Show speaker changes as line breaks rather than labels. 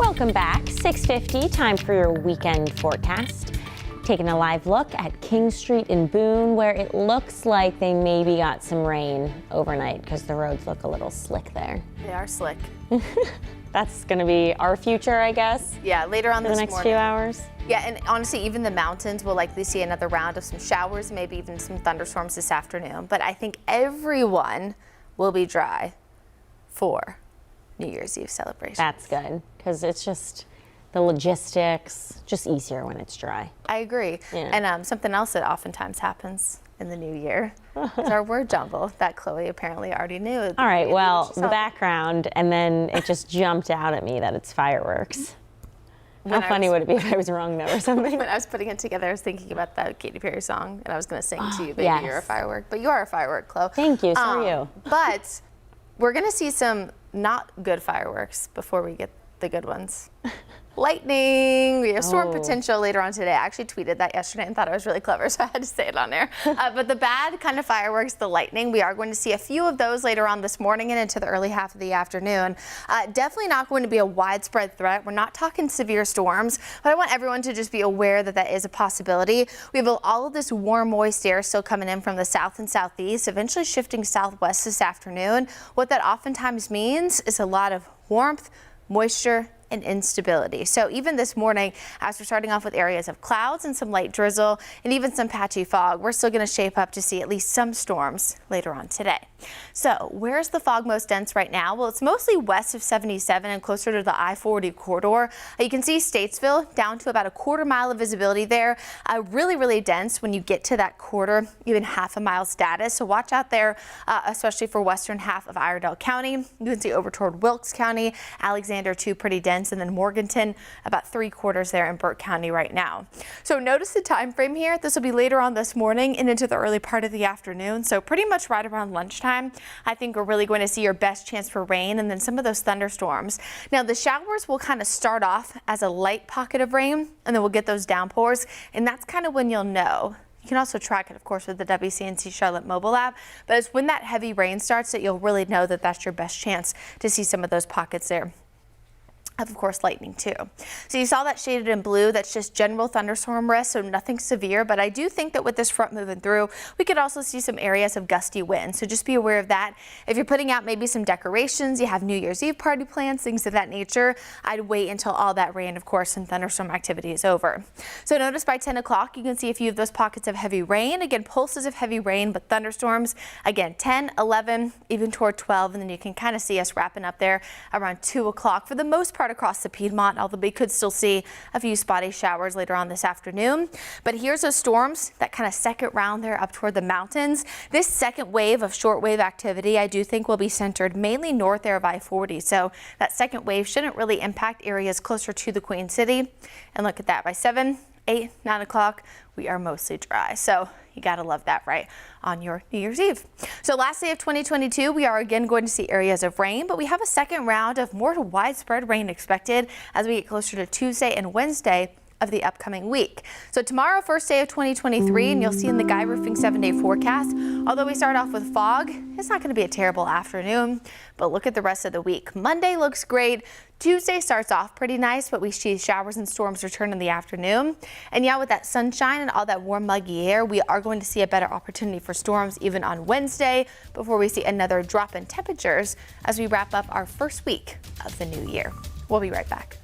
Welcome back, 6:50, time for your weekend forecast. Taking a live look at King Street in Boone, where it looks like they maybe got some rain overnight because the roads look a little slick there.
They are slick.
That's gonna be our future, I guess.
Yeah, later on
for
this
the next
morning.
few hours.
Yeah, and honestly, even the mountains will likely see another round of some showers, maybe even some thunderstorms this afternoon. But I think everyone will be dry for New Year's Eve celebration.
That's good, because it's just the logistics, just easier when it's dry.
I agree.
Yeah.
And something else that oftentimes happens in the new year is our word jumble that Chloe apparently already knew.
All right, well, the background, and then it just jumped out at me that it's fireworks. How funny would it be if I was wrong, though, or something?
When I was putting it together, I was thinking about that Katy Perry song, and I was going to sing to you, Baby,
yes.
You're a Firework. But you are a firework, Chloe.
Thank you, so are you.
But we're going to see some not good fireworks before we get the good ones. Lightning, we have storm potential later on today. I actually tweeted that yesterday and thought it was really clever, so I had to say it on there. But the bad kind of fireworks, the lightning, we are going to see a few of those later on this morning and into the early half of the afternoon. Definitely not going to be a widespread threat. We're not talking severe storms, but I want everyone to just be aware that that is a possibility. We have all of this warm, moist air still coming in from the south and southeast, eventually shifting southwest this afternoon. What that oftentimes means is a lot of warmth, moisture, and instability. So even this morning, as we're starting off with areas of clouds and some light drizzle and even some patchy fog, we're still going to shape up to see at least some storms later on today. So where's the fog most dense right now? Well, it's mostly west of 77 and closer to the I-40 corridor. You can see Statesville down to about a quarter mile of visibility there. Really dense when you get to that quarter, even half a mile status. So watch out there, especially for western half of Iredell County. You can see over toward Wilkes County, Alexander too, pretty dense, and then Morganton about 3/4 there in Burke County right now. So notice the time frame here. This will be later on this morning and into the early part of the afternoon. So pretty much right around lunchtime, I think we're really going to see your best chance for rain and then some of those thunderstorms. Now the showers will kind of start off as a light pocket of rain, and then we'll get those downpours, and that's kind of when you'll know. You can also track it, of course, with the WCNC Charlotte mobile app, but it's when that heavy rain starts that you'll really know that that's your best chance to see some of those pockets there. Of course, lightning too. So you saw that shaded in blue. That's just general thunderstorm risk, so nothing severe. But I do think that with this front moving through, we could also see some areas of gusty wind. So just be aware of that. If you're putting out maybe some decorations, you have New Year's Eve party plans, things of that nature, I'd wait until all that rain, of course, and thunderstorm activity is over. So notice by 10 o'clock, you can see a few of those pockets of heavy rain. Again, pulses of heavy rain, but thunderstorms, again, 10, 11, even toward 12. And then you can kind of see us wrapping up there around 2 o'clock for the most part across the Piedmont, although we could still see a few spotty showers later on this afternoon. But here's those storms, that kind of second round there up toward the mountains. This second wave of shortwave activity, I do think will be centered mainly north there of I-40. So that second wave shouldn't really impact areas closer to the Queen City. And look at that, by 7, 8, 9 o'clock, we are mostly dry. So you gotta love that, right, on your New Year's Eve. So last day of 2022, we are again going to see areas of rain, but we have a second round of more widespread rain expected as we get closer to Tuesday and Wednesday of the upcoming week. So tomorrow, first day of 2023, and you'll see in the Guy Roofing 7-day forecast, although we start off with fog, it's not going to be a terrible afternoon, but look at the rest of the week. Monday looks great. Tuesday starts off pretty nice, but we see showers and storms return in the afternoon. And yeah, with that sunshine and all that warm, muggy air, we are going to see a better opportunity for storms even on Wednesday before we see another drop in temperatures as we wrap up our first week of the new year. We'll be right back.